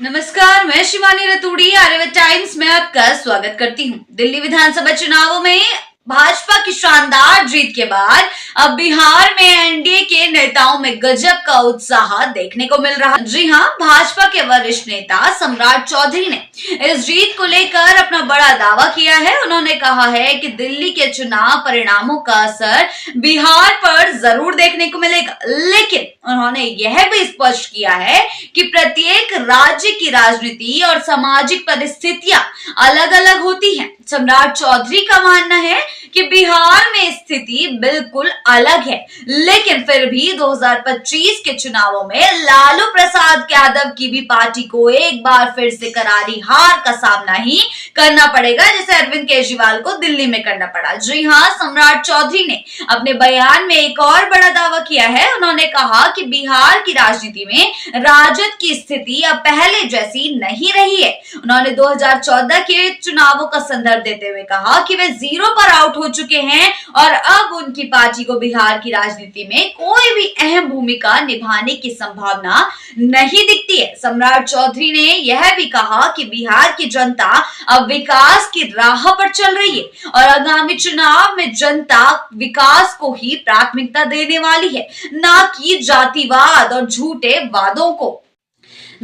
नमस्कार, मैं शिवानी रतूड़ी आर्यव्रत टाइम्स में आपका स्वागत करती हूँ। दिल्ली विधानसभा चुनावों में भाजपा की शानदार जीत के बाद अब बिहार में एनडीए के नेताओं में गजब का उत्साह देखने को मिल रहा है। जी हाँ, भाजपा के वरिष्ठ नेता सम्राट चौधरी ने इस जीत को लेकर अपना बड़ा दावा किया है। उन्होंने कहा है कि दिल्ली के चुनाव परिणामों का असर बिहार पर जरूर देखने को मिलेगा, लेकिन उन्होंने यह भी स्पष्ट किया है कि प्रत्येक राज्य की राजनीति और सामाजिक परिस्थितियां अलग अलग होती हैं। सम्राट चौधरी का मानना है कि बिहार में स्थिति बिल्कुल अलग है, लेकिन फिर भी 2025 के चुनावों में लालू प्रसाद यादव की भी पार्टी को एक बार फिर से करारी हार का सामना ही करना पड़ेगा, जैसे अरविंद केजरीवाल को दिल्ली में करना पड़ा। जी हाँ, सम्राट चौधरी ने अपने बयान में एक और बड़ा दावा किया है। उन्होंने कहा कि बिहार की राजनीति में राजद की स्थिति अब पहले जैसी नहीं रही है। उन्होंने 2014 के चुनावों का संदर्भ देते हुए कहा कि वे 0 पर आउट हो चुके हैं और अब उनकी पार्टी को बिहार की राजनीति में कोई भी अहम भूमिका निभाने की संभावना नहीं दिखती है। सम्राट चौधरी ने यह भी कहा कि बिहार की जनता अब विकास की राह पर चल रही है और आगामी चुनाव में जनता विकास को ही प्राथमिकता देने वाली है, ना कि जातिवाद और झूठे वादों को।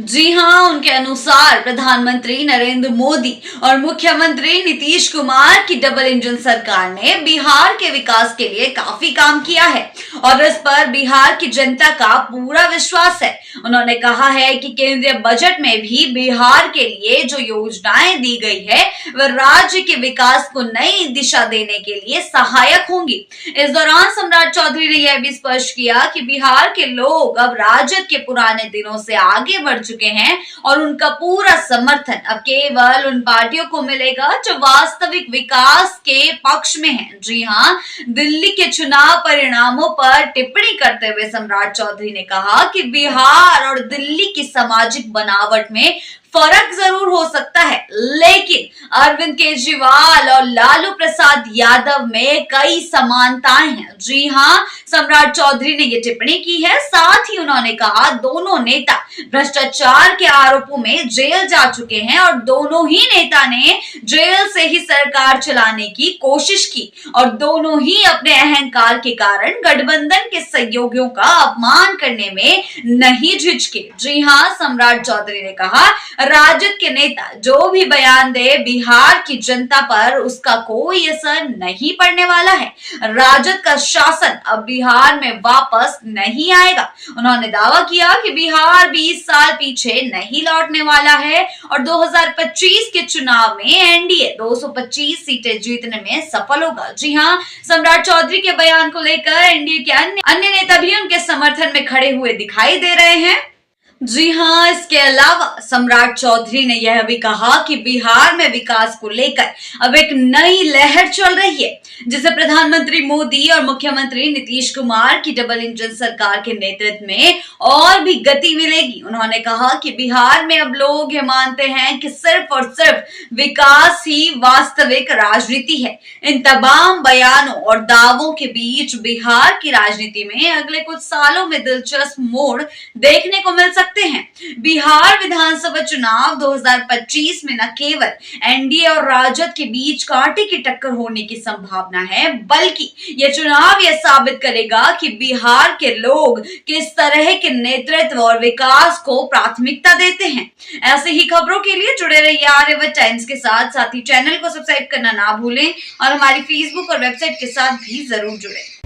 जी हाँ, उनके अनुसार प्रधानमंत्री नरेंद्र मोदी और मुख्यमंत्री नीतीश कुमार की डबल इंजन सरकार ने बिहार के विकास के लिए काफी काम किया है और इस पर बिहार की जनता का पूरा विश्वास है। उन्होंने कहा है कि केंद्रीय बजट में भी बिहार के लिए जो योजनाएं दी गई है वह राज्य के विकास को नई दिशा देने के लिए सहायक होंगी। इस दौरान सम्राट चौधरी ने यह भी स्पष्ट किया कि बिहार के लोग अब राजद के पुराने दिनों से आगे बढ़ चुके हैं और उनका पूरा समर्थन अब केवल उन पार्टियों को मिलेगा जो वास्तविक विकास के पक्ष में हैं। जी हाँ, दिल्ली के चुनाव परिणामों पर टिप्पणी करते हुए सम्राट चौधरी ने कहा कि बिहार और दिल्ली की सामाजिक बनावट में फर्क जरूर हो सकता है, लेकिन अरविंद केजरीवाल और लालू प्रसाद यादव में कई समानताएं हैं। जी हाँ, सम्राट चौधरी ने ये टिप्पणी की है। साथ ही उन्होंने कहा दोनों नेता भ्रष्टाचार के आरोपों में जेल जा चुके हैं और दोनों ही नेता ने जेल से ही सरकार चलाने की कोशिश की और दोनों ही अपने अहंकार के कारण गठबंधन के सहयोगियों का अपमान करने में नहीं झिझके। जी हाँ, सम्राट चौधरी ने कहा राजद के नेता जो भी बयान दे बिहार की जनता पर उसका कोई असर नहीं पड़ने वाला है। राजद का शासन अब बिहार में वापस नहीं आएगा। उन्होंने दावा किया कि बिहार 20 साल पीछे नहीं लौटने वाला है और 2025 के चुनाव में एनडीए 225 सीटें जीतने में सफल होगा। जी हाँ, सम्राट चौधरी के बयान को लेकर एनडीए के अन्य नेता भी उनके समर्थन में खड़े हुए दिखाई दे रहे हैं। जी हाँ, इसके अलावा सम्राट चौधरी ने यह भी कहा कि बिहार में विकास को लेकर अब एक नई लहर चल रही है, जिसे प्रधानमंत्री मोदी और मुख्यमंत्री नीतीश कुमार की डबल इंजन सरकार के नेतृत्व में और भी गति मिलेगी। उन्होंने कहा कि बिहार में अब लोग ये मानते हैं कि सिर्फ और सिर्फ विकास ही वास्तविक राजनीति है। इन तमाम बयानों और दावों के बीच बिहार की राजनीति में अगले कुछ सालों में दिलचस्प मोड़ देखने को मिल सकता हैं। बिहार विधानसभा चुनाव 2025 में न केवल एनडीए और राजद के बीच कांटे की टक्कर होने की संभावना है, बल्कि यह चुनाव यह साबित करेगा कि बिहार के लोग किस तरह के नेतृत्व और विकास को प्राथमिकता देते हैं। ऐसे ही खबरों के लिए जुड़े रहिए आर्यव्रत टाइम्स के साथ ही चैनल को सब्सक्राइब करना ना भूलें और हमारी फेसबुक और वेबसाइट के साथ भी जरूर जुड़ें।